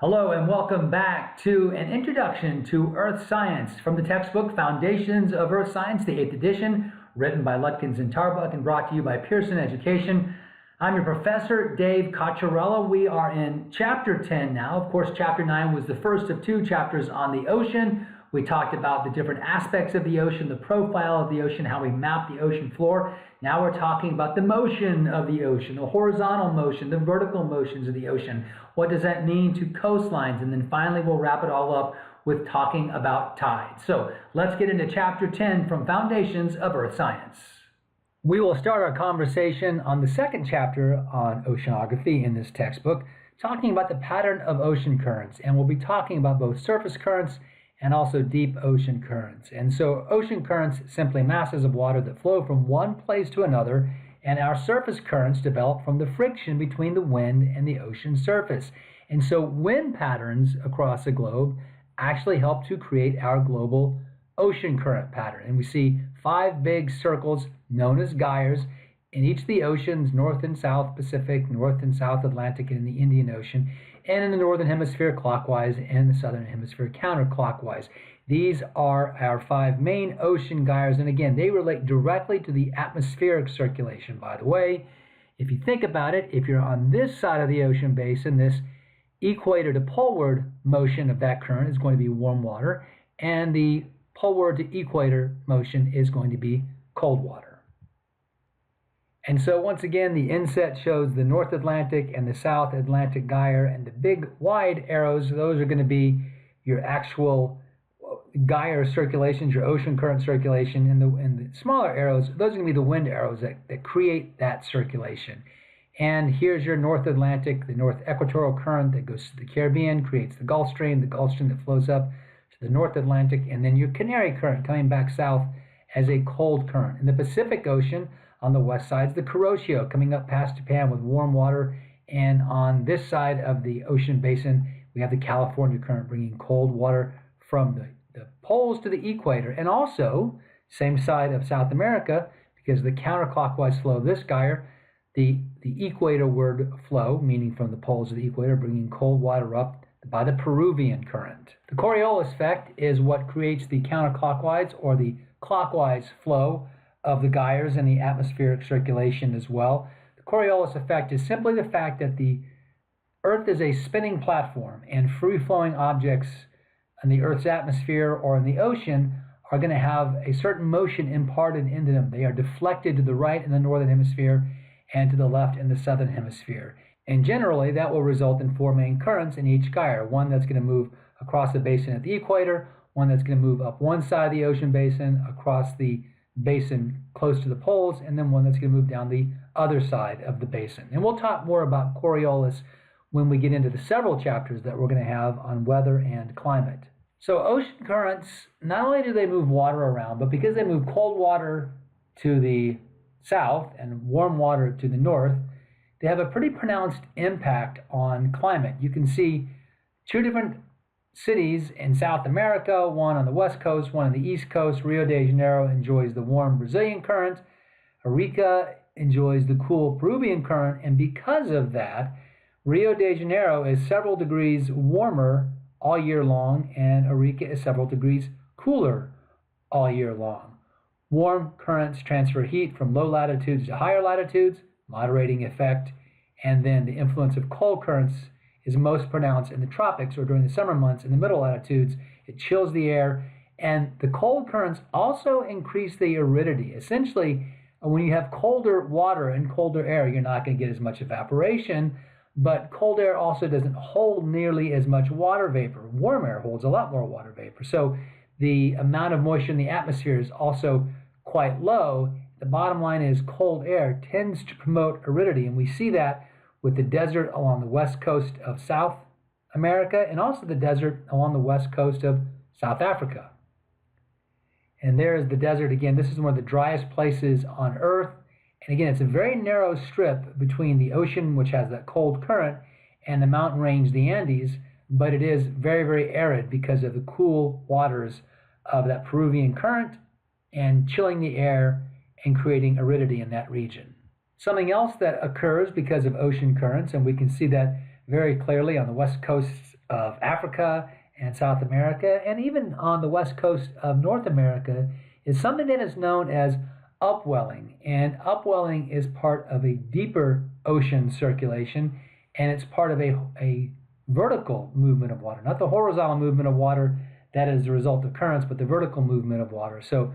Hello and welcome back to an introduction to Earth Science from the textbook Foundations of Earth Science, the 8th edition, written by Lutgens and Tarbuck and brought to you by Pearson Education. I'm your professor, Dave Cocciarella. We are in Chapter 10 now. Of course, Chapter 9 was the first of two chapters on the ocean. We talked about the different aspects of the ocean, the profile of the ocean, how we map the ocean floor. Now we're talking about the motion of the ocean, the horizontal motion, the vertical motions of the ocean. What does that mean to coastlines? And then finally, we'll wrap it all up with talking about tides. So let's get into Chapter 10 from Foundations of Earth Science. We will start our conversation on the second chapter on oceanography in this textbook, talking about the pattern of ocean currents. And we'll be talking about both surface currents and also deep ocean currents. And so ocean currents, simply masses of water that flow from one place to another, and our surface currents develop from the friction between the wind and the ocean surface. And so wind patterns across the globe actually help to create our global ocean current pattern. And we see 5 big circles known as gyres in each of the oceans, North and South Pacific, North and South Atlantic, and in the Indian Ocean, and in the Northern Hemisphere clockwise and in the Southern Hemisphere counterclockwise. These are our 5 main ocean gyres, and again, they relate directly to the atmospheric circulation, by the way. If you think about it, if you're on this side of the ocean basin, this equator to poleward motion of that current is going to be warm water, and the poleward to equator motion is going to be cold water. And so once again, the inset shows the North Atlantic and the South Atlantic gyre, and the big wide arrows, those are going to be your actual gyre circulations, your ocean current circulation, and the smaller arrows, those are going to be the wind arrows that create that circulation. And here's your North Atlantic, the North Equatorial Current that goes to the Caribbean, creates the Gulf Stream that flows up to the North Atlantic, and then your Canary Current coming back south as a cold current. In the Pacific Ocean, on the west side is the Kuroshio coming up past Japan with warm water, and on this side of the ocean basin, we have the California Current bringing cold water from the poles to the equator, and also same side of South America, because the counterclockwise flow of this gyre, the equatorward flow, meaning from the poles to the equator, bringing cold water up by the Peruvian Current. The Coriolis effect is what creates the counterclockwise or the clockwise flow of the gyres and the atmospheric circulation as well. The Coriolis effect is simply the fact that the Earth is a spinning platform, and free-flowing objects in the Earth's atmosphere or in the ocean are going to have a certain motion imparted into them. They are deflected to the right in the northern hemisphere and to the left in the southern hemisphere. And generally, that will result in 4 main currents in each gyre. One that's going to move across the basin at the equator, one that's going to move up one side of the ocean basin, across the basin close to the poles, and then one that's going to move down the other side of the basin. And we'll talk more about Coriolis when we get into the several chapters that we're going to have on weather and climate. So ocean currents, not only do they move water around, but because they move cold water to the south and warm water to the north, they have a pretty pronounced impact on climate. You can see 2 different cities in South America, one on the west coast, one on the east coast. Rio de Janeiro enjoys the warm Brazilian current. Arica enjoys the cool Peruvian current, and because of that, Rio de Janeiro is several degrees warmer all year long, and Arica is several degrees cooler all year long. Warm currents transfer heat from low latitudes to higher latitudes, moderating effect, and then the influence of cold currents is most pronounced in the tropics or during the summer months in the middle latitudes. It chills the air, and the cold currents also increase the aridity. Essentially, when you have colder water and colder air, you're not going to get as much evaporation, but cold air also doesn't hold nearly as much water vapor. Warm air holds a lot more water vapor. So the amount of moisture in the atmosphere is also quite low. The bottom line is cold air tends to promote aridity, and we see that with the desert along the west coast of South America and also the desert along the west coast of South Africa. And there is the desert again. This is one of the driest places on Earth. And again, it's a very narrow strip between the ocean, which has that cold current, and the mountain range, the Andes, but it is very, very arid because of the cool waters of that Peruvian current and chilling the air and creating aridity in that region. Something else that occurs because of ocean currents, and we can see that very clearly on the west coast of Africa and South America, and even on the west coast of North America, is something that is known as upwelling. And upwelling is part of a deeper ocean circulation, and it's part of a vertical movement of water, not the horizontal movement of water that is the result of currents, but the vertical movement of water. So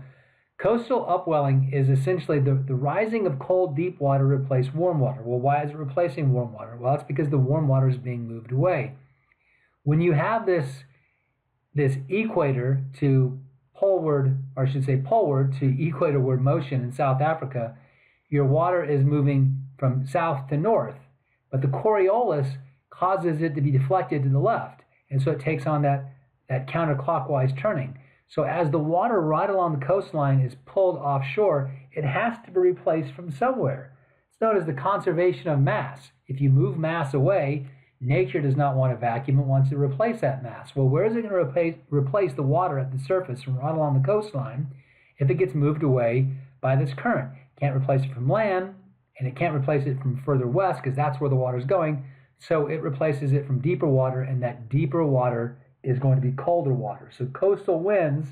coastal upwelling is essentially the rising of cold, deep water to replace warm water. Well, why is it replacing warm water? Well, it's because the warm water is being moved away. When you have this equator to poleward, or I should say poleward to equatorward motion in South Africa, your water is moving from south to north, but the Coriolis causes it to be deflected to the left, and so it takes on that counterclockwise turning. So as the water right along the coastline is pulled offshore, it has to be replaced from somewhere. It's known as the conservation of mass. If you move mass away, nature does not want a vacuum, it wants to replace that mass. Well, where is it going to replace the water at the surface from right along the coastline if it gets moved away by this current? It can't replace it from land, and it can't replace it from further west because that's where the water is going. So it replaces it from deeper water, and that deeper water is going to be colder water. So coastal winds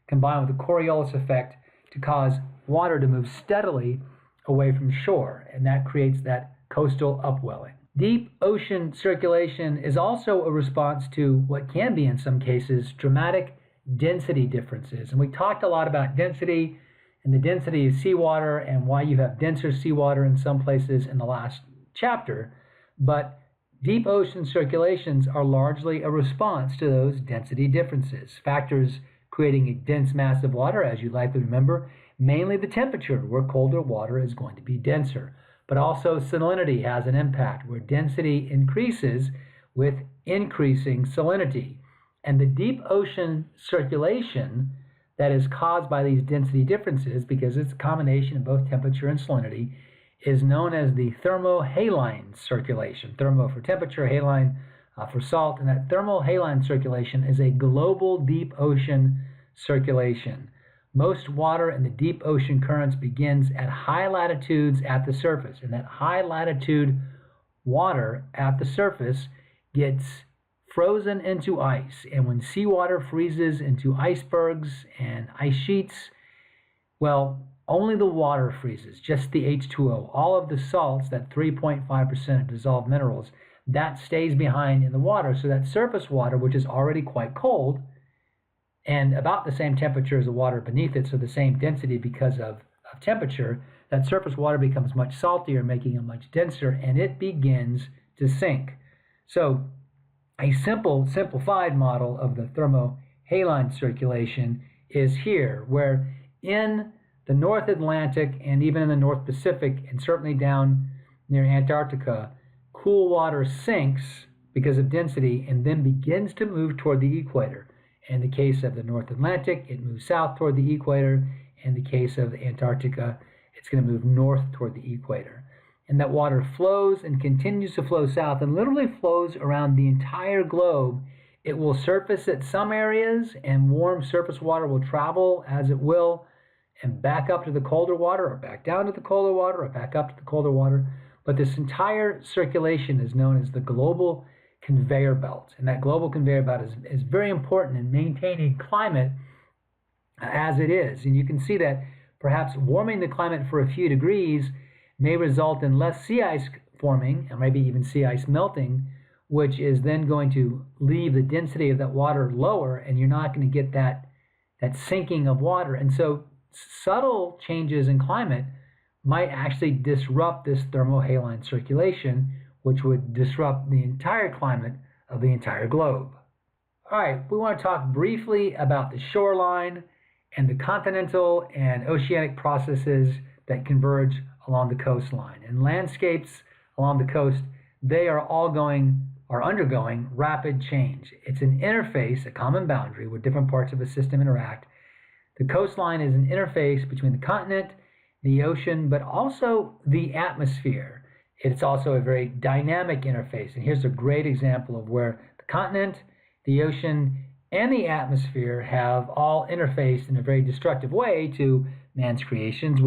combine with the Coriolis effect to cause water to move steadily away from shore, and that creates that coastal upwelling. Deep ocean circulation is also a response to what can be, in some cases, dramatic density differences. And we talked a lot about density and the density of seawater and why you have denser seawater in some places in the last chapter. But deep ocean circulations are largely a response to those density differences. Factors creating a dense mass of water, as you likely remember, mainly the temperature, where colder water is going to be denser. But also salinity has an impact, where density increases with increasing salinity. And the deep ocean circulation that is caused by these density differences, because it's a combination of both temperature and salinity, is known as the thermohaline circulation. Thermo for temperature, haline for salt, and that thermohaline circulation is a global deep ocean circulation. Most water in the deep ocean currents begins at high latitudes at the surface, and that high latitude water at the surface gets frozen into ice. And when seawater freezes into icebergs and ice sheets, well, only the water freezes, just the H2O. All of the salts, that 3.5% of dissolved minerals, that stays behind in the water. So that surface water, which is already quite cold, and about the same temperature as the water beneath it, so the same density because of temperature, that surface water becomes much saltier, making it much denser, and it begins to sink. So a simplified model of the thermohaline circulation is here, where in the North Atlantic and even in the North Pacific, and certainly down near Antarctica, cool water sinks because of density and then begins to move toward the equator. In the case of the North Atlantic, it moves south toward the equator. In the case of Antarctica, it's going to move north toward the equator. And that water flows and continues to flow south and literally flows around the entire globe. It will surface at some areas, and warm surface water will travel as it will and back up to the colder water, or back down to the colder water, or back up to the colder water. But this entire circulation is known as the global conveyor belt, and that global conveyor belt is very important in maintaining climate as it is. And you can see that perhaps warming the climate for a few degrees may result in less sea ice forming, and maybe even sea ice melting, which is then going to leave the density of that water lower, and you're not going to get that sinking of water. And so subtle changes in climate might actually disrupt this thermohaline circulation, which would disrupt the entire climate of the entire globe. All right, we want to talk briefly about the shoreline and the continental and oceanic processes that converge along the coastline. And landscapes along the coast, they are all undergoing rapid change. It's an interface, a common boundary where different parts of a system interact. The coastline is an interface between the continent, the ocean, but also the atmosphere. It's also a very dynamic interface. And here's a great example of where the continent, the ocean, and the atmosphere have all interfaced in a very destructive way to man's creations,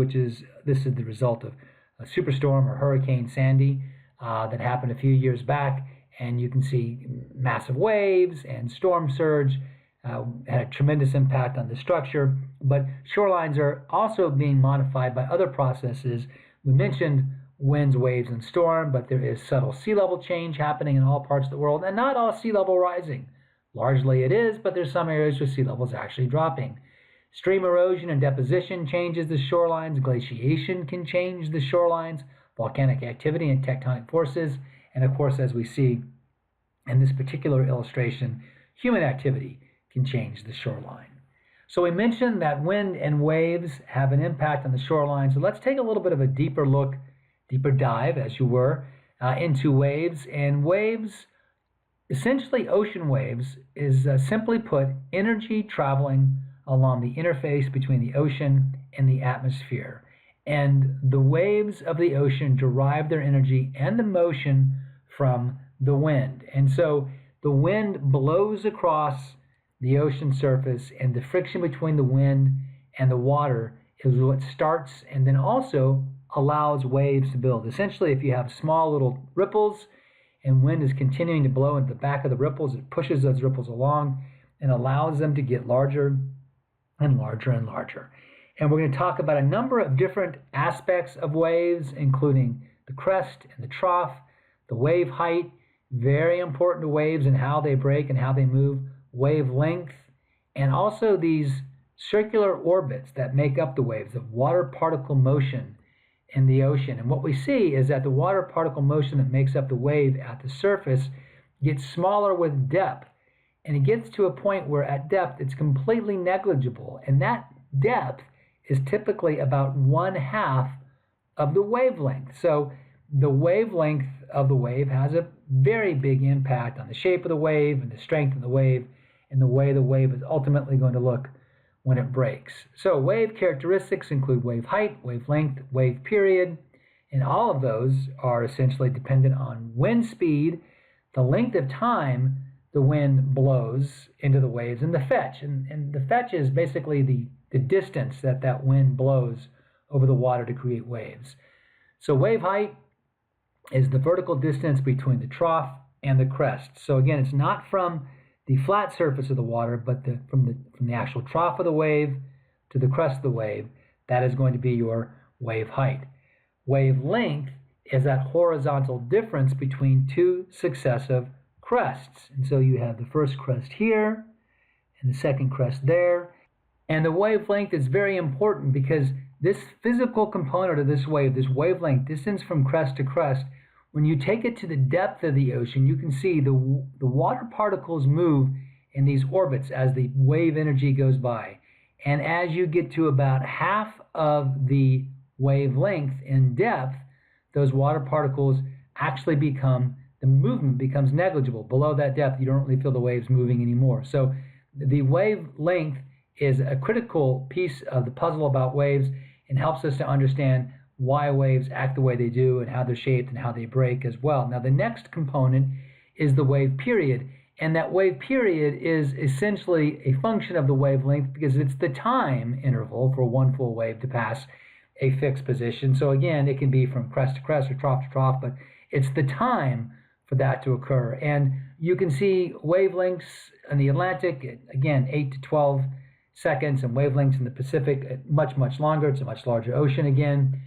this is the result of a superstorm or Hurricane Sandy that happened a few years back. and you can see massive waves and storm surge had a tremendous impact on the structure. But shorelines are also being modified by other processes. We mentioned winds, waves, and storm, but there is subtle sea level change happening in all parts of the world, and not all sea level rising. Largely it is, but there's some areas where sea level is actually dropping. Stream erosion and deposition changes the shorelines. Glaciation can change the shorelines. Volcanic activity and tectonic forces. And of course, as we see in this particular illustration, human activity can change the shoreline. So we mentioned that wind and waves have an impact on the shoreline. So let's take a little bit of a deeper look, deeper dive, as you were, into waves. And waves, essentially ocean waves, is simply put energy traveling along the interface between the ocean and the atmosphere. And the waves of the ocean derive their energy and the motion from the wind. And so the wind blows across the ocean surface, and the friction between the wind and the water is what starts and then also allows waves to build. Essentially, if you have small little ripples and wind is continuing to blow into the back of the ripples, it pushes those ripples along and allows them to get larger and larger and larger. And we're going to talk about a number of different aspects of waves, including the crest and the trough, the wave height, very important to waves and how they break and how they move, wave length, and also these circular orbits that make up the waves, the water particle motion in the ocean. And what we see is that the water particle motion that makes up the wave at the surface gets smaller with depth. And it gets to a point where at depth it's completely negligible. And that depth is typically about 1/2 of the wavelength. So the wavelength of the wave has a very big impact on the shape of the wave and the strength of the wave and the way the wave is ultimately going to look when it breaks. So wave characteristics include wave height, wave length, wave period, and all of those are essentially dependent on wind speed, the length of time the wind blows into the waves, and the fetch. And the fetch is basically the distance that that wind blows over the water to create waves. So wave height is the vertical distance between the trough and the crest. So again, it's not from the flat surface of the water, but from the actual trough of the wave to the crest of the wave. That is going to be your wave height. Wave length is that horizontal difference between two successive crests. And so you have the first crest here and the second crest there. And the wavelength is very important because this physical component of this wave, this wavelength, distance from crest to crest, when you take it to the depth of the ocean, you can see the water particles move in these orbits as the wave energy goes by. And as you get to about half of the wavelength in depth, those water particles actually the movement becomes negligible. Below that depth, you don't really feel the waves moving anymore. So the wavelength is a critical piece of the puzzle about waves and helps us to understand why waves act the way they do and how they're shaped and how they break as well. Now, the next component is the wave period. And that wave period is essentially a function of the wavelength because it's the time interval for one full wave to pass a fixed position. So again, it can be from crest to crest or trough to trough, but it's the time for that to occur. And you can see wavelengths in the Atlantic, again, 8 to 12 seconds, and wavelengths in the Pacific, much, much longer. It's a much larger ocean again.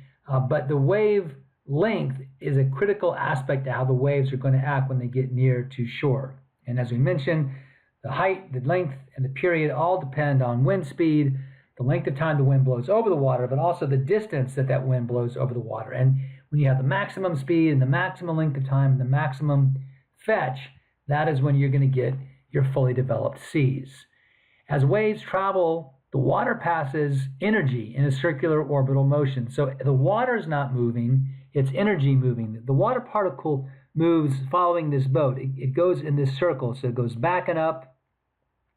But the wave length is a critical aspect to how the waves are going to act when they get near to shore. And as we mentioned, the height, the length, and the period all depend on wind speed, the length of time the wind blows over the water, but also the distance that wind blows over the water. And when you have the maximum speed and the maximum length of time and the maximum fetch, that is when you're going to get your fully developed seas. As waves travel, the water passes energy in a circular orbital motion. So the water is not moving, it's energy moving. The water particle moves following this boat. It goes in this circle. So it goes back and up,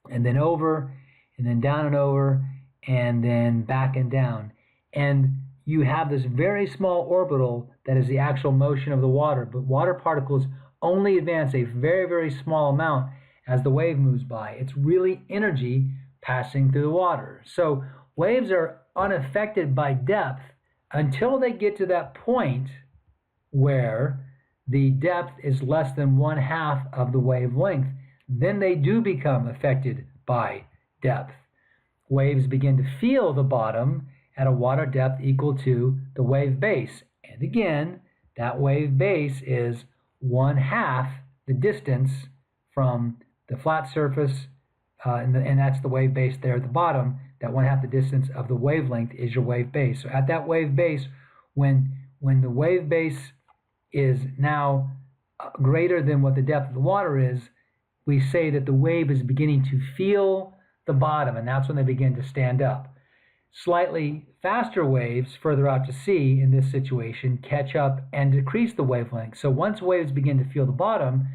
and then over, and then down and over, and then back and down. And you have this very small orbital that is the actual motion of the water. But water particles only advance a very, very small amount as the wave moves by. It's really energy passing through the water. So waves are unaffected by depth until they get to that point where the depth is less than 1/2 of the wavelength, then they do become affected by depth. Waves begin to feel the bottom at a water depth equal to the wave base. And again, that wave base is 1/2 the distance from the flat surface, and that's the wave base there at the bottom. That 1/2 the distance of the wavelength is your wave base. So at that wave base, when the wave base is now greater than what the depth of the water is, we say that the wave is beginning to feel the bottom, and that's when they begin to stand up. Slightly faster waves further out to sea in this situation catch up and decrease the wavelength. So once waves begin to feel the bottom,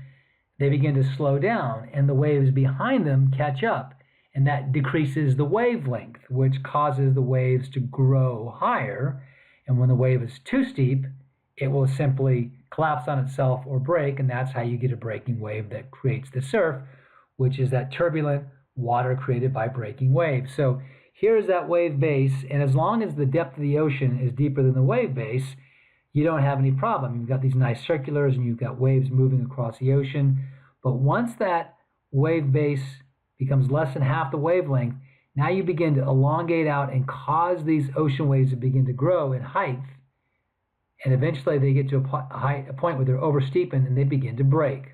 they begin to slow down, and the waves behind them catch up, and that decreases the wavelength, which causes the waves to grow higher. And when the wave is too steep, it will simply collapse on itself or break, and that's how you get a breaking wave that creates the surf, which is that turbulent water created by breaking waves. So here's that wave base, and as long as the depth of the ocean is deeper than the wave base, you don't have any problem. You've got these nice circulars, and you've got waves moving across the ocean. But once that wave base becomes less than 1/2 the wavelength, now you begin to elongate out and cause these ocean waves to begin to grow in height. And eventually they get to a point where they're oversteepened and they begin to break.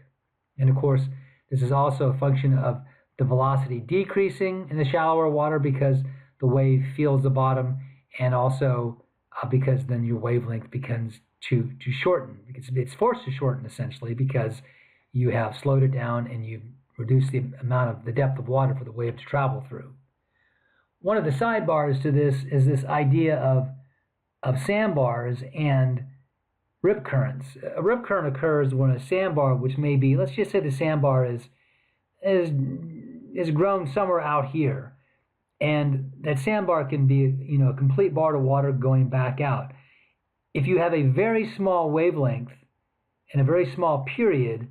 And of course, this is also a function of the velocity decreasing in the shallower water because the wave feels the bottom, and also because then your wavelength begins to shorten. It's forced to shorten essentially because you have slowed it down and you've reduced the amount of the depth of water for the wave to travel through. One of the sidebars to this is this idea of sandbars and rip currents. A rip current occurs when a sandbar, which may be, let's just say the sandbar is grown somewhere out here, and that sandbar can be, a complete bar of water going back out. If you have a very small wavelength and a very small period,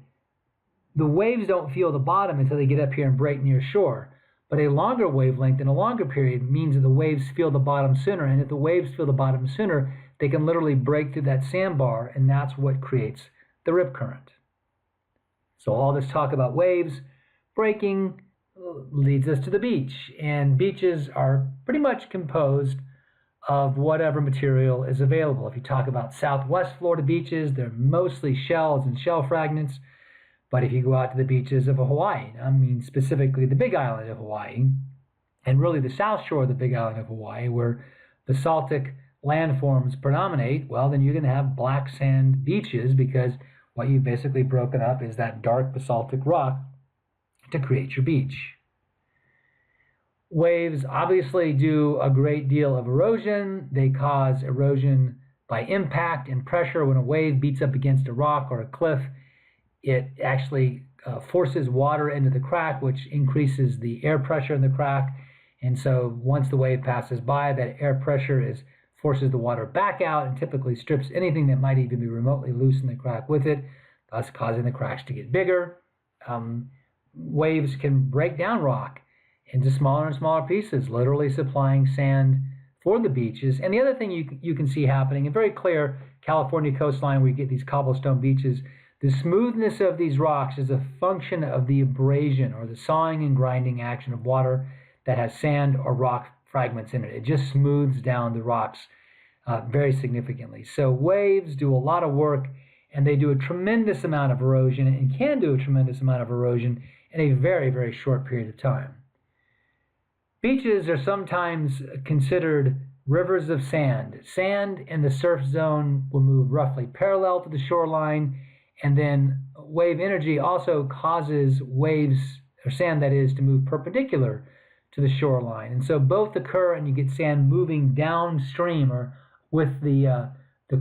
the waves don't feel the bottom until they get up here and break near shore. But a longer wavelength and a longer period means that the waves feel the bottom sooner, and if the waves feel the bottom sooner, they can literally break through that sandbar, and that's what creates the rip current. So all this talk about waves breaking leads us to the beach, and beaches are pretty much composed of whatever material is available. If you talk about Southwest Florida beaches, they're mostly shells and shell fragments. But if you go out to the beaches of Hawaii, I mean specifically the Big Island of Hawaii, and really the south shore of the Big Island of Hawaii, where basaltic landforms predominate, well, then you're going to have black sand beaches because what you've basically broken up is that dark basaltic rock to create your beach. Waves obviously do a great deal of erosion. They cause erosion by impact and pressure. When a wave beats up against a rock or a cliff, it actually forces water into the crack, which increases the air pressure in the crack. And so once the wave passes by, that air pressure forces the water back out and typically strips anything that might even be remotely loose in the crack with it, thus causing the cracks to get bigger. Waves can break down rock into smaller and smaller pieces, literally supplying sand for the beaches. And the other thing you can see happening, a very clear California coastline where you get these cobblestone beaches, the smoothness of these rocks is a function of the abrasion or the sawing and grinding action of water that has sand or rock fragments in it. It just smooths down the rocks very significantly. So waves do a lot of work, and they do a tremendous amount of erosion and can do a tremendous amount of erosion in a very, very short period of time. Beaches are sometimes considered rivers of sand. Sand in the surf zone will move roughly parallel to the shoreline, and then wave energy also causes waves, or sand that is, to move perpendicular to the shoreline. And so both occur, and you get sand moving downstream or with the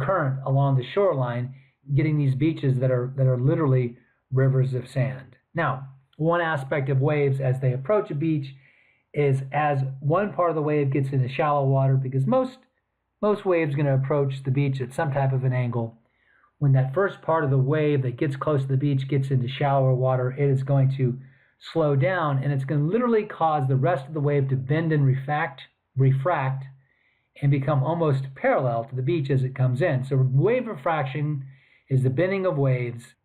current along the shoreline, getting these beaches that are literally rivers of sand. Now, one aspect of waves as they approach a beach is as one part of the wave gets into shallow water, because most waves are going to approach the beach at some type of an angle. When that first part of the wave that gets close to the beach gets into shallower water, it is going to slow down, and it's going to literally cause the rest of the wave to bend and refract, and become almost parallel to the beach as it comes in. So wave refraction is the bending of waves.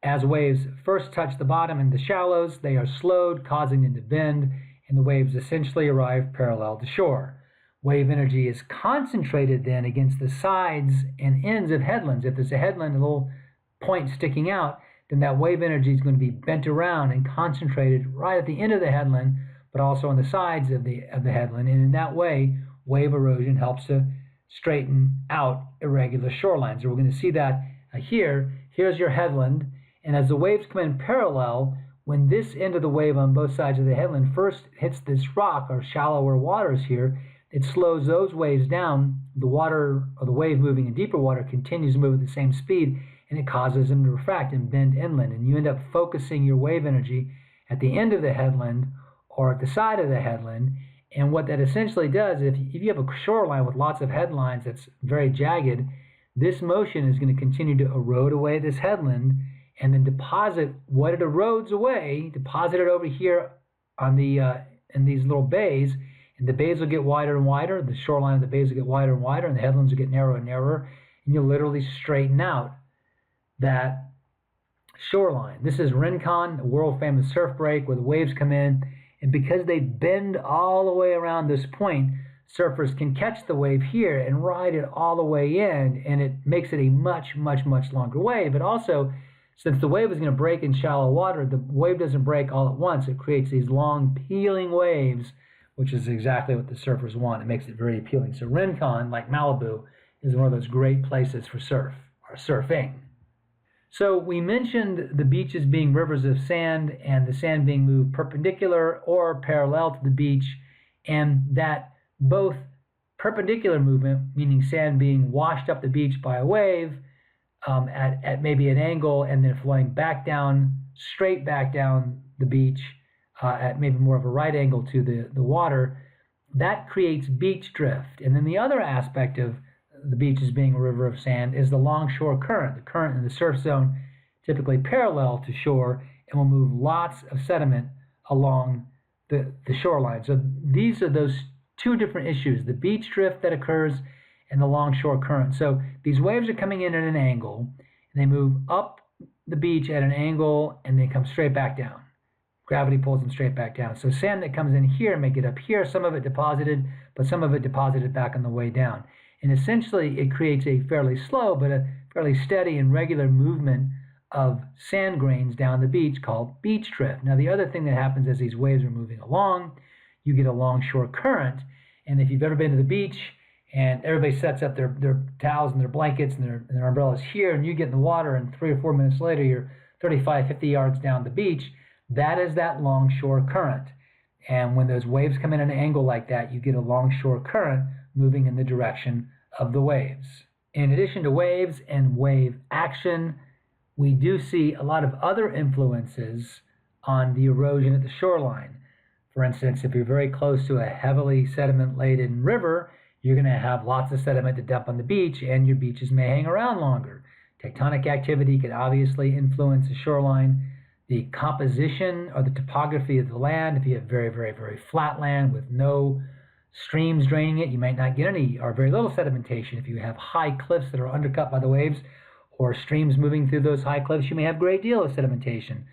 As waves first touch the bottom in the shallows, they are slowed, causing them to bend, and the waves essentially arrive parallel to shore. Wave energy is concentrated then against the sides and ends of headlands. If there's a headland, a little point sticking out, then that wave energy is going to be bent around and concentrated right at the end of the headland, but also on the sides of the headland. And in that way, wave erosion helps to straighten out irregular shorelines. So we're going to see that here. Here's your headland, and as the waves come in parallel, when this end of the wave on both sides of the headland first hits this rock or shallower waters here, it slows those waves down. The water or the wave moving in deeper water continues to move at the same speed, and it causes them to refract and bend inland. And you end up focusing your wave energy at the end of the headland or at the side of the headland. And what that essentially does, if you have a shoreline with lots of headlines that's very jagged, this motion is going to continue to erode away this headland and then deposit what it erodes away, deposit it over here on the in these little bays. And the bays will get wider and wider, the shoreline of the bays will get wider and wider, and the headlands will get narrower and narrower, and you'll literally straighten out that shoreline. This is Rincon, a world-famous surf break where the waves come in, and because they bend all the way around this point, surfers can catch the wave here and ride it all the way in, and it makes it a much, much, much longer wave. But also, since the wave is going to break in shallow water, the wave doesn't break all at once. It creates these long, peeling waves, which is exactly what the surfers want. It makes it very appealing. So Rincon, like Malibu, is one of those great places for surf or surfing. So we mentioned the beaches being rivers of sand and the sand being moved perpendicular or parallel to the beach, and that both perpendicular movement, meaning sand being washed up the beach by a wave at maybe an angle and then flowing back down, straight back down the beach, at maybe more of a right angle to the water, that creates beach drift. And then the other aspect of the beaches being a river of sand is the longshore current. The current in the surf zone typically parallel to shore and will move lots of sediment along the shoreline. So these are those two different issues, the beach drift that occurs and the longshore current. So these waves are coming in at an angle, and they move up the beach at an angle, and they come straight back down. Gravity pulls them straight back down. So sand that comes in here may get up here, some of it deposited, but some of it deposited back on the way down. And essentially, it creates a fairly slow, but a fairly steady and regular movement of sand grains down the beach called beach drift. Now, the other thing that happens as these waves are moving along, you get a longshore current. And if you've ever been to the beach and everybody sets up their towels and their blankets and their umbrellas here, and you get in the water, and 3 or 4 minutes later, you're 35, 50 yards down the beach, that is that longshore current. And when those waves come in at an angle like that, you get a longshore current moving in the direction of the waves. In addition to waves and wave action, we do see a lot of other influences on the erosion at the shoreline. For instance, if you're very close to a heavily sediment-laden river, you're going to have lots of sediment to dump on the beach, and your beaches may hang around longer. Tectonic activity can obviously influence the shoreline. The composition or the topography of the land, if you have very, very, very flat land with no streams draining it, you might not get any or very little sedimentation. If you have high cliffs that are undercut by the waves or streams moving through those high cliffs, you may have a great deal of sedimentation.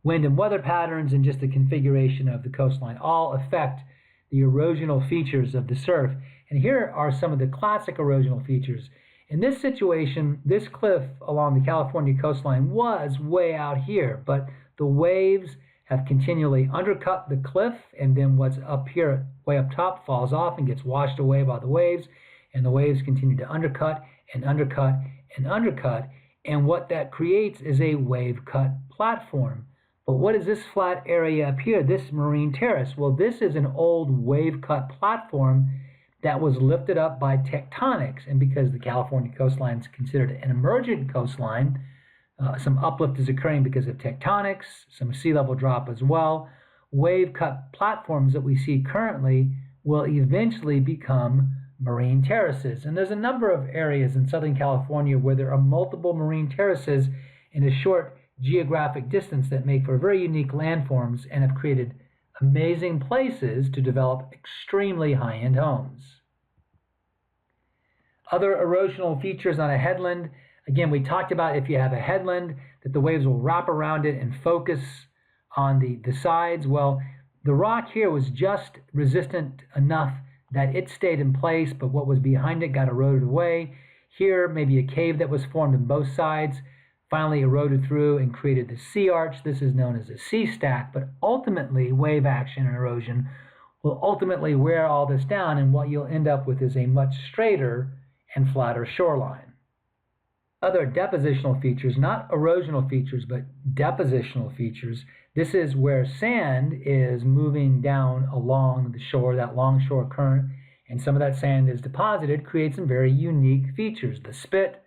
Wind and weather patterns and just the configuration of the coastline all affect the erosional features of the surf. And here are some of the classic erosional features. In this situation, this cliff along the California coastline was way out here, but the waves have continually undercut the cliff, and then what's up here, way up top, falls off and gets washed away by the waves, and the waves continue to undercut and undercut and undercut, and what that creates is a wave-cut platform. But what is this flat area up here, this marine terrace? Well, this is an old wave-cut platform that was lifted up by tectonics. And because the California coastline is considered an emergent coastline, some uplift is occurring because of tectonics, some sea level drop as well. Wave-cut platforms that we see currently will eventually become marine terraces. And there's a number of areas in Southern California where there are multiple marine terraces in a short geographic distance that make for very unique landforms and have created amazing places to develop extremely high-end homes. Other erosional features on a headland, Again, we talked about if you have a headland, that the waves will wrap around it and focus on the sides. Well, the rock here was just resistant enough that it stayed in place, but what was behind it got eroded away. Here, maybe a cave that was formed on both sides finally eroded through and created the sea arch. This is known as a sea stack, but ultimately wave action and erosion will ultimately wear all this down, and what you'll end up with is a much straighter and flatter shoreline. Other depositional features, not erosional features, but depositional features. This is where sand is moving down along the shore, that longshore current, and some of that sand is deposited, creates some very unique features. The spit,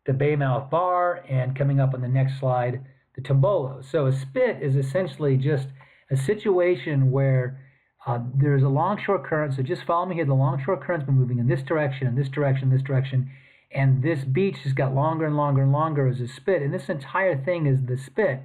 the baymouth bar, and coming up on the next slide, the tombolo. So a spit is essentially just a situation where there's a longshore current. So just follow me here. The longshore current's been moving in this direction, this direction, this direction, and this beach has got longer and longer and longer as a spit. And this entire thing is the spit.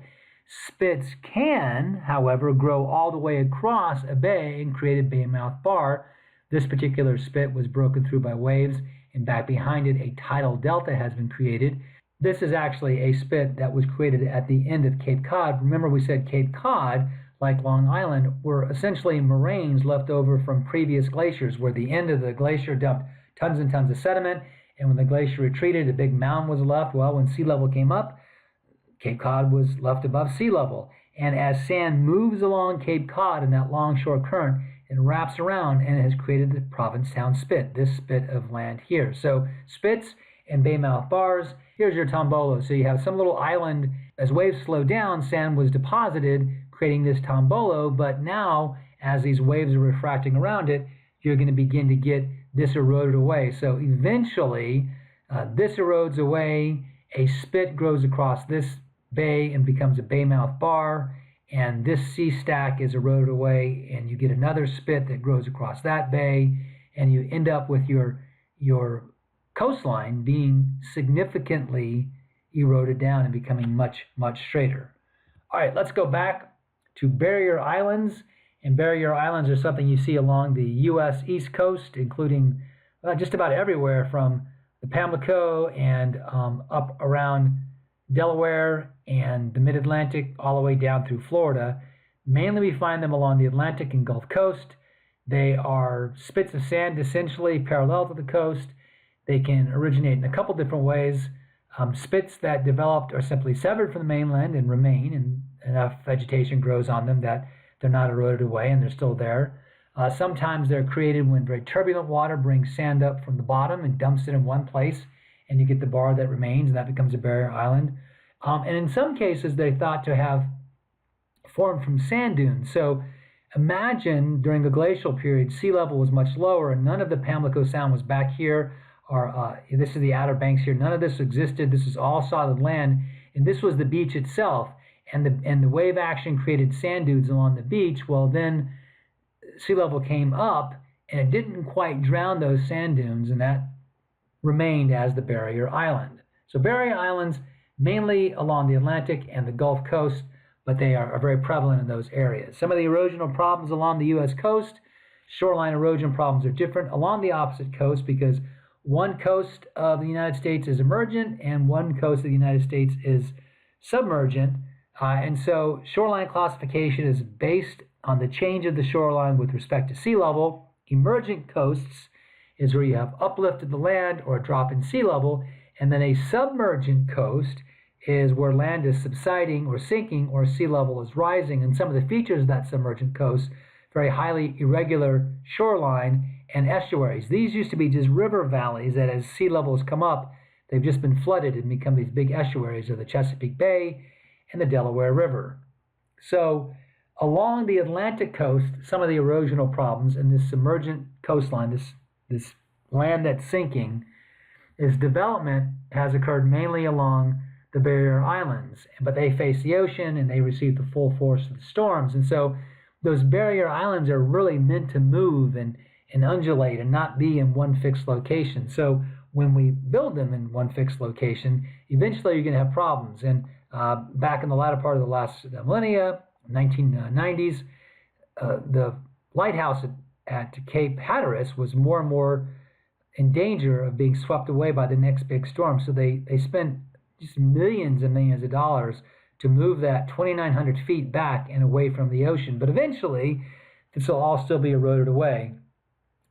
Spits can, however, grow all the way across a bay and create a baymouth bar. This particular spit was broken through by waves, and back behind it, a tidal delta has been created. This is actually a spit that was created at the end of Cape Cod. Remember, we said Cape Cod, like Long Island, were essentially moraines left over from previous glaciers, where the end of the glacier dumped tons and tons of sediment, and when the glacier retreated, a big mound was left. Well, when sea level came up, Cape Cod was left above sea level. And as sand moves along Cape Cod in that longshore current, it wraps around and it has created the Provincetown spit, this spit of land here. So spits and baymouth bars. Here's your tombolo. So you have some little island. As waves slow down, sand was deposited, creating this tombolo. But now, as these waves are refracting around it, you're going to begin to get this eroded away. So eventually, this erodes away. A spit grows across this bay and becomes a baymouth bar, and this sea stack is eroded away, and you get another spit that grows across that bay, and you end up with your coastline being significantly eroded down and becoming much, much straighter. All right, let's go back to barrier islands. And barrier islands are something you see along the U.S. East Coast, including just about everywhere from the Pamlico and up around Delaware and the Mid-Atlantic all the way down through Florida. Mainly we find them along the Atlantic and Gulf Coast. They are spits of sand essentially parallel to the coast. They can originate in a couple different ways. Spits that developed are simply severed from the mainland and remain, and enough vegetation grows on them that they're not eroded away and they're still there. Sometimes they're created when very turbulent water brings sand up from the bottom and dumps it in one place, and you get the bar that remains, and that becomes a barrier island. And in some cases, they're thought to have formed from sand dunes. So imagine during the glacial period, sea level was much lower, and none of the Pamlico Sound was back here, or this is the Outer Banks here. None of this existed. This is all solid land, and this was the beach itself. And the wave action created sand dunes along the beach. Well, then sea level came up, and it didn't quite drown those sand dunes, and that remained as the barrier island. So barrier islands mainly along the Atlantic and the Gulf Coast, but they are very prevalent in those areas. Some of the erosional problems along the U.S. coast, shoreline erosion problems are different along the opposite coast, because one coast of the United States is emergent and one coast of the United States is submergent. And so shoreline classification is based on the change of the shoreline with respect to sea level. Emergent coasts is where you have uplift of the land or a drop in sea level, and then a submergent coast is where land is subsiding or sinking or sea level is rising. And some of the features of that submergent coast, very highly irregular shoreline and estuaries. These used to be just river valleys that as sea levels come up, they've just been flooded and become these big estuaries of the Chesapeake Bay and the Delaware River. So along the Atlantic coast, some of the erosional problems in this submergent coastline, this land that's sinking, is development has occurred mainly along the barrier islands, but they face the ocean and they receive the full force of the storms. And so those barrier islands are really meant to move and undulate and not be in one fixed location. So when we build them in one fixed location, eventually you're going to have problems. And back in the latter part of the last millennia, 1990s, the lighthouse at Cape Hatteras was more and more in danger of being swept away by the next big storm. So they spent just millions and millions of dollars to move that 2,900 feet back and away from the ocean. But eventually, this will all still be eroded away,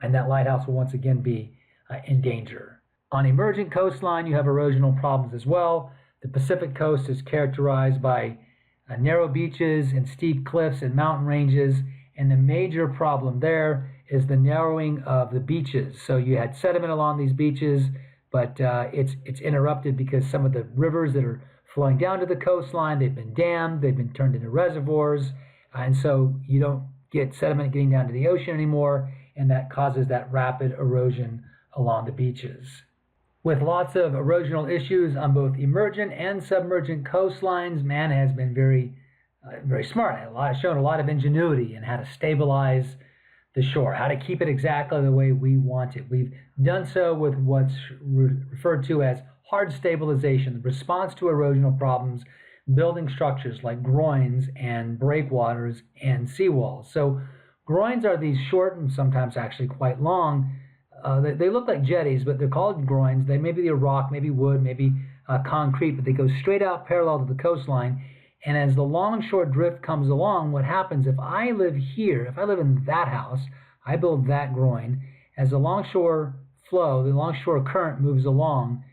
and that lighthouse will once again be in danger. On emergent coastline, you have erosional problems as well. The Pacific coast is characterized by narrow beaches and steep cliffs and mountain ranges, and the major problem there is the narrowing of the beaches. So you had sediment along these beaches, but it's interrupted because some of the rivers that are flowing down to the coastline, they've been dammed, they've been turned into reservoirs, and so you don't get sediment getting down to the ocean anymore, and that causes that rapid erosion along the beaches. With lots of erosional issues on both emergent and submergent coastlines, man has been very smart, shown a lot of ingenuity in how to stabilize the shore, how to keep it exactly the way we want it. We've done so with what's referred to as hard stabilization, the response to erosional problems, building structures like groins and breakwaters and seawalls. So groins are these short and sometimes actually quite long. They look like jetties, but they're called groins. They may be a rock, maybe wood, maybe concrete, but they go straight out parallel to the coastline. And as the longshore drift comes along, what happens if I live here, if I live in that house, I build that groin, as the longshore flow, the longshore current moves along,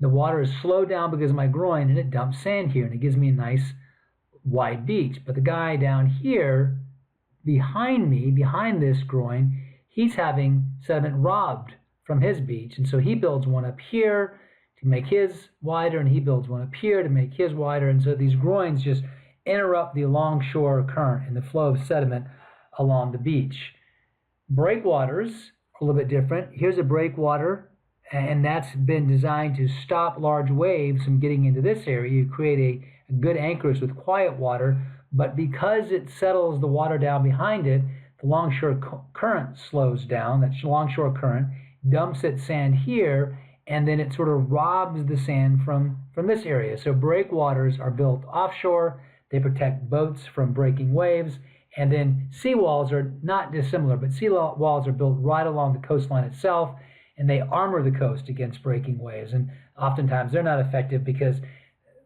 the water is slowed down because of my groin, and it dumps sand here, and it gives me a nice wide beach. But the guy down here, behind me, behind this groin, he's having sediment robbed from his beach, and so he builds one up here to make his wider, and he builds one up here to make his wider, and so these groins just interrupt the longshore current and the flow of sediment along the beach. Breakwaters are a little bit different. Here's a breakwater, and that's been designed to stop large waves from getting into this area. You create a good anchorage with quiet water, but because it settles the water down behind it, the longshore current slows down. That longshore current dumps its sand here, and then it sort of robs the sand from this area. So breakwaters are built offshore. They protect boats from breaking waves. And then seawalls are not dissimilar, but seawalls are built right along the coastline itself, and they armor the coast against breaking waves. And oftentimes they're not effective because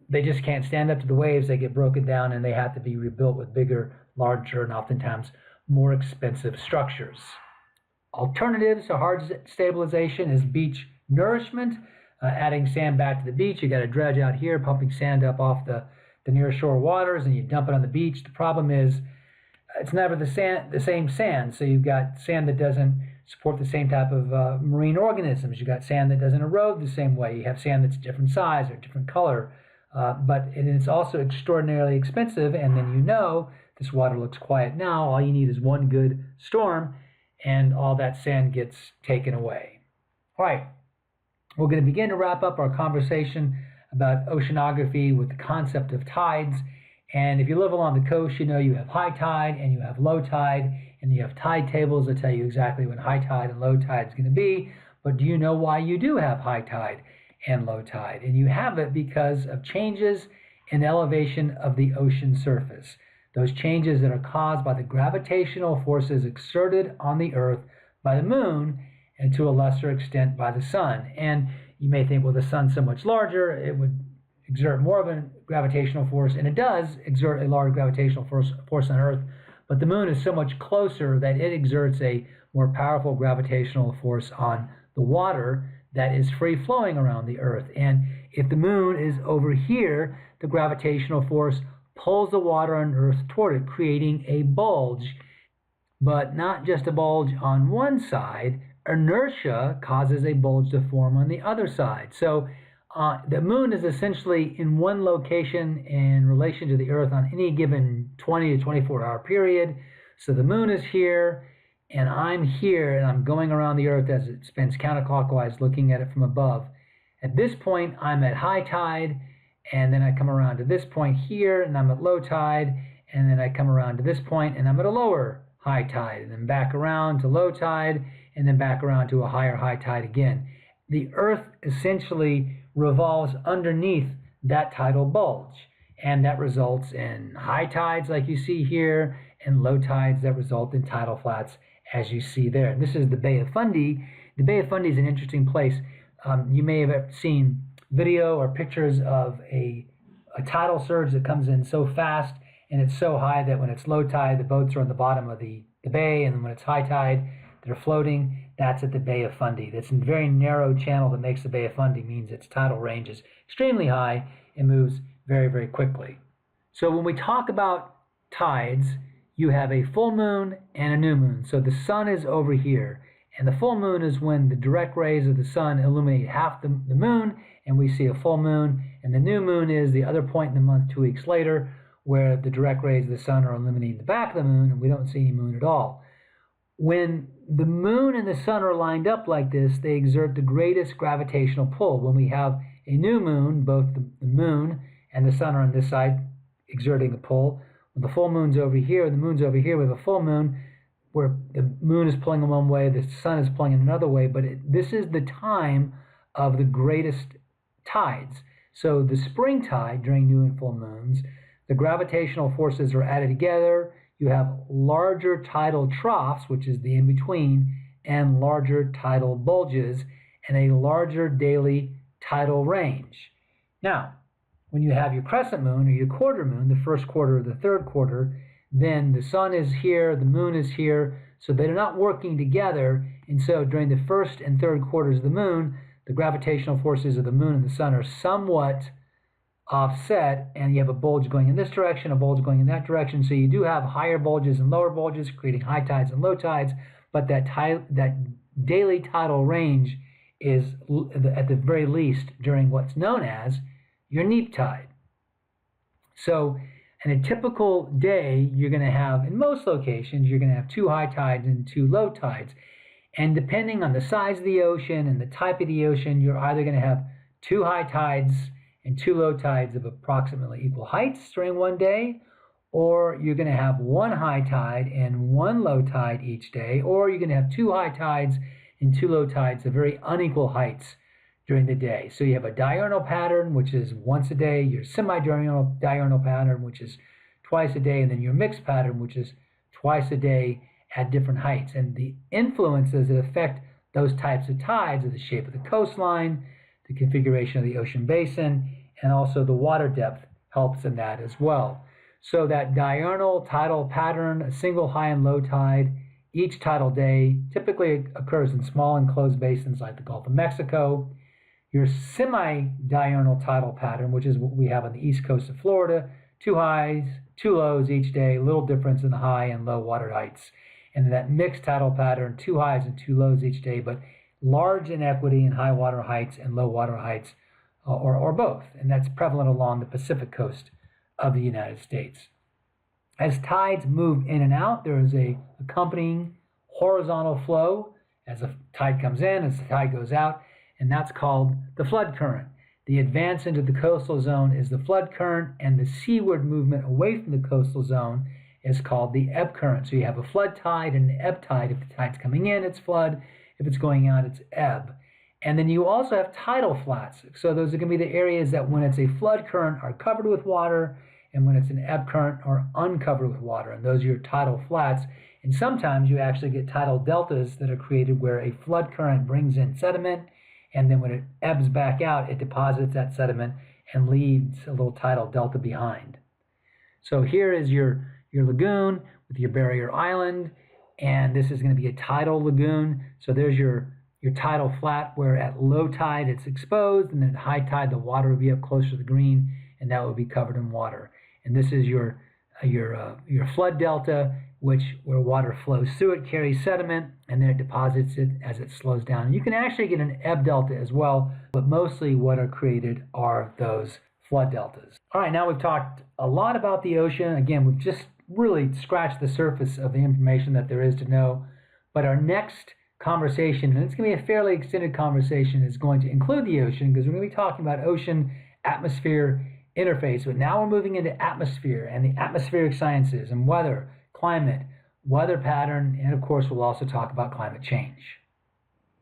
they just can't stand up to the waves. They get broken down, and they have to be rebuilt with bigger, larger, and oftentimes more expensive structures. Alternatives to hard stabilization is beach nourishment, adding sand back to the beach. You got a dredge out here pumping sand up off the near shore waters, and you dump it on the beach. The problem is it's never the same sand. So you've got sand that doesn't support the same type of marine organisms. You've got sand that doesn't erode the same way. You have sand that's different size or different color, but it's also extraordinarily expensive. And then this water looks quiet now. All you need is one good storm, and all that sand gets taken away. All right, we're going to begin to wrap up our conversation about oceanography with the concept of tides. And if you live along the coast, you have high tide and you have low tide, and you have tide tables that tell you exactly when high tide and low tide is going to be. But do you know why you do have high tide and low tide? And you have it because of changes in elevation of the ocean surface. Those changes that are caused by the gravitational forces exerted on the Earth by the moon, and to a lesser extent by the sun. And you may think, well, the sun's so much larger, it would exert more of a gravitational force, and it does exert a large gravitational force on Earth, but the moon is so much closer that it exerts a more powerful gravitational force on the water that is free flowing around the Earth. And if the moon is over here, the gravitational force pulls the water on Earth toward it, creating a bulge, but not just a bulge on one side. Inertia causes a bulge to form on the other side. So the moon is essentially in one location in relation to the Earth on any given 20 to 24-hour period. So the moon is here, and I'm here, and I'm going around the Earth as it spins counterclockwise, looking at it from above. At this point, I'm at high tide, and then I come around to this point here, and I'm at low tide, and then I come around to this point, and I'm at a lower high tide, and then back around to low tide, and then back around to a higher high tide again. The Earth essentially revolves underneath that tidal bulge, and that results in high tides like you see here, and low tides that result in tidal flats as you see there. And this is the Bay of Fundy The Bay of Fundy is an interesting place. You may have seen video or pictures of a tidal surge that comes in so fast and it's so high that when it's low tide, the boats are on the bottom of the bay, and then when it's high tide, they're floating. That's at the Bay of Fundy. That's a very narrow channel that makes the Bay of Fundy, means its tidal range is extremely high and moves very, very quickly. So when we talk about tides, you have a full moon and a new moon. So the sun is over here, and the full moon is when the direct rays of the sun illuminate half the moon, and we see a full moon. And the new moon is the other point in the month 2 weeks later, where the direct rays of the sun are illuminating the back of the moon, and we don't see any moon at all. When the moon and the sun are lined up like this, they exert the greatest gravitational pull. When we have a new moon, both the moon and the sun are on this side exerting a pull. When the full moon's over here, the moon's over here, we have a full moon where the moon is pulling in one way, the sun is pulling in another way, but this is the time of the greatest tides. So the spring tide during new and full moons, the gravitational forces are added together. You have larger tidal troughs, which is the in-between, and larger tidal bulges, and a larger daily tidal range. Now, when you have your crescent moon or your quarter moon, the first quarter or the third quarter, then the sun is here, the moon is here, so they're not working together. And so during the first and third quarters of the moon, the gravitational forces of the moon and the sun are somewhat offset, and you have a bulge going in this direction, a bulge going in that direction. So you do have higher bulges and lower bulges, creating high tides and low tides, but that daily tidal range is at the very least during what's known as your neap tide. So in a typical day, you're going to have, in most locations, you're going to have 2 high tides and 2 low tides. And depending on the size of the ocean and the type of the ocean, you're either going to have 2 high tides and 2 low tides of approximately equal heights during one day, or you're going to have 1 high tide and 1 low tide each day, or you're going to have 2 high tides and 2 low tides of very unequal heights during the day. So you have a diurnal pattern, which is once a day, your semi-diurnal pattern, which is twice a day, and then your mixed pattern, which is twice a day at different heights. And the influences that affect those types of tides are the shape of the coastline, the configuration of the ocean basin, and also the water depth helps in that as well. So that diurnal tidal pattern, a single high and low tide each tidal day, typically occurs in small enclosed basins like the Gulf of Mexico. Your semi-diurnal tidal pattern, which is what we have on the east coast of Florida, 2 highs, 2 lows each day, little difference in the high and low water heights. And that mixed tidal pattern, 2 highs and 2 lows each day, but large inequity in high water heights and low water heights, or both. And that's prevalent along the Pacific coast of the United States. As tides move in and out, there is a accompanying horizontal flow as a tide comes in, as the tide goes out, and that's called the flood current. The advance into the coastal zone is the flood current, and the seaward movement away from the coastal zone is called the ebb current. So you have a flood tide and an ebb tide. If the tide's coming in, it's flood. If it's going out, it's ebb. And then you also have tidal flats. So those are going to be the areas that when it's a flood current are covered with water, and when it's an ebb current are uncovered with water. And those are your tidal flats. And sometimes you actually get tidal deltas that are created where a flood current brings in sediment, and then when it ebbs back out, it deposits that sediment and leaves a little tidal delta behind. So here is your lagoon with your barrier island, and this is going to be a tidal lagoon. So there's your tidal flat where at low tide it's exposed, and then at high tide the water will be up closer to the green, and that will be covered in water. And this is your flood delta, where water flows through it, carries sediment, and then it deposits it as it slows down. And you can actually get an ebb delta as well, but mostly what are created are those flood deltas. All right, now we've talked a lot about the ocean. Again, we've just really scratched the surface of the information that there is to know. But our next conversation, and it's going to be a fairly extended conversation, is going to include the ocean, because we're going to be talking about ocean-atmosphere interface. But now we're moving into atmosphere and the atmospheric sciences and weather, climate, weather pattern, and of course we'll also talk about climate change.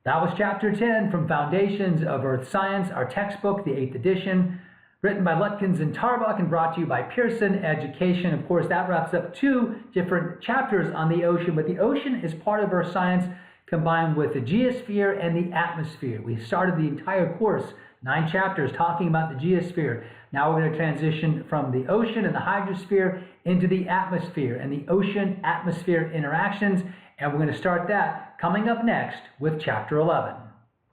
That was Chapter 10 from Foundations of Earth Science, our textbook, the 8th edition, written by Lutgens and Tarbuck and brought to you by Pearson Education. Of course, that wraps up 2 different chapters on the ocean, but the ocean is part of Earth science combined with the geosphere and the atmosphere. We started the entire course, 9 chapters, talking about the geosphere. Now we're going to transition from the ocean and the hydrosphere into the atmosphere and the ocean-atmosphere interactions, and we're going to start that coming up next with Chapter 11.